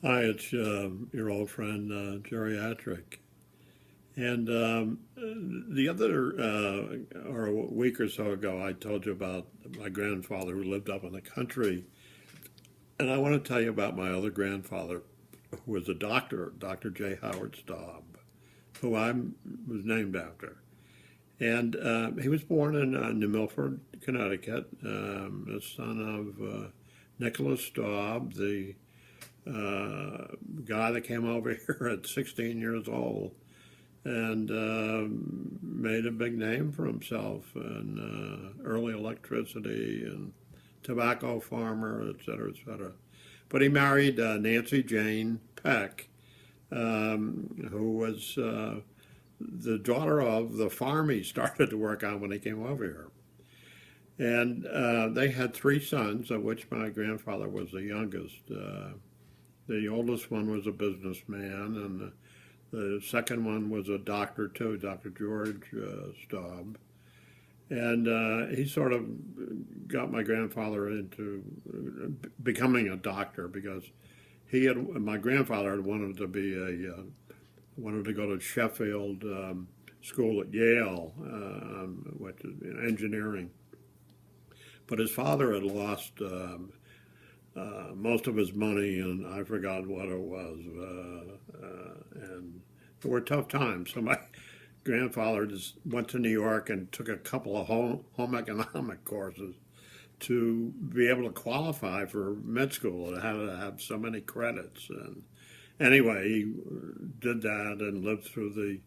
Hi, it's your old friend Geri Atrik. And the other, or a week or so ago, I told you about my grandfather who lived up in the country. And I want to tell you about my other grandfather, who was a doctor, Dr. J. Howard Staub, who I was named after. And he was born in New Milford, Connecticut, the son of Nicholas Staub, the guy that came over here at 16 years old and made a big name for himself in early electricity and tobacco farmer, et cetera, et cetera. But he married Nancy Jane Peck, who was the daughter of the farm he started to work on when he came over here. And they had three sons, of which my grandfather was the youngest. The oldest one was a businessman, and the second one was a doctor too, Dr. George Staub. And he sort of got my grandfather into becoming a doctor because my grandfather had wanted to be wanted to go to Sheffield School at Yale, which is in engineering. But his father had lost most of his money, and I forgot what it was. And it were tough times. So my grandfather just went to New York and took a couple of home economic courses to be able to qualify for med school. It had to have so many credits. And anyway, he did that and lived through the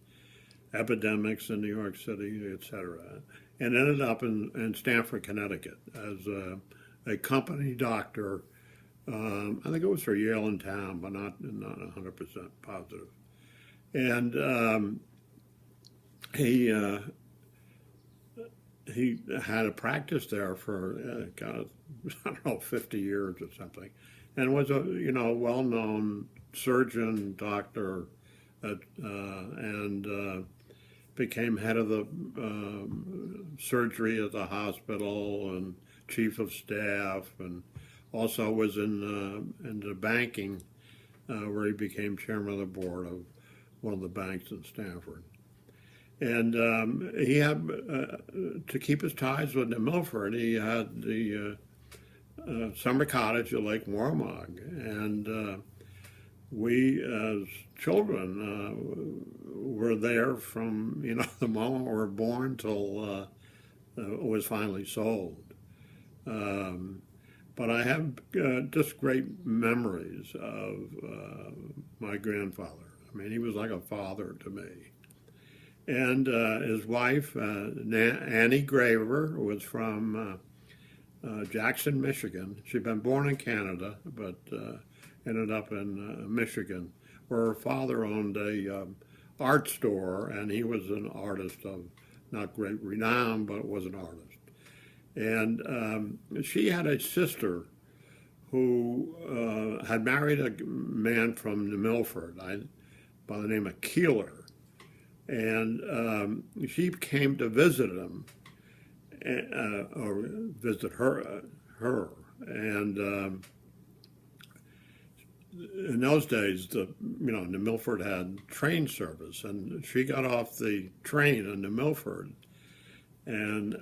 epidemics in New York City, etc., and ended up in Stamford, Connecticut as a company doctor. I think it was for Yale in town, but not 100% positive. And he had a practice there for God, I don't know, 50 years or something, and was a well-known surgeon, doctor, and became head of the surgery at the hospital and chief of staff, and also was in the banking, where he became chairman of the board of one of the banks in Stanford. And he had, to keep his ties with New Milford, he had the summer cottage at Lake Warmog. And we, as children, were there from, the moment we were born till it was finally sold. But I have just great memories of my grandfather. I mean, he was like a father to me. And his wife, Annie Graver, was from Jackson, Michigan. She'd been born in Canada, but ended up in Michigan, where her father owned a art store, and he was an artist of not great renown, but was an artist. And she had a sister who had married a man from New Milford by the name of Keeler. And she came to visit him, or visit her. And in those days, New Milford had train service, and she got off the train in New Milford. And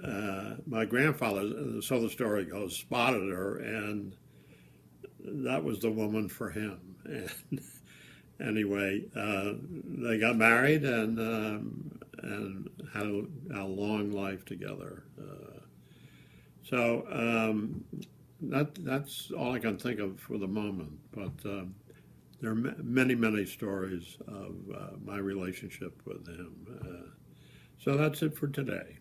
my grandfather, so the story goes, spotted her, and that was the woman for him. And anyway, they got married and had a long life together. So that's all I can think of for the moment. But there are many, many stories of my relationship with him. So that's it for today.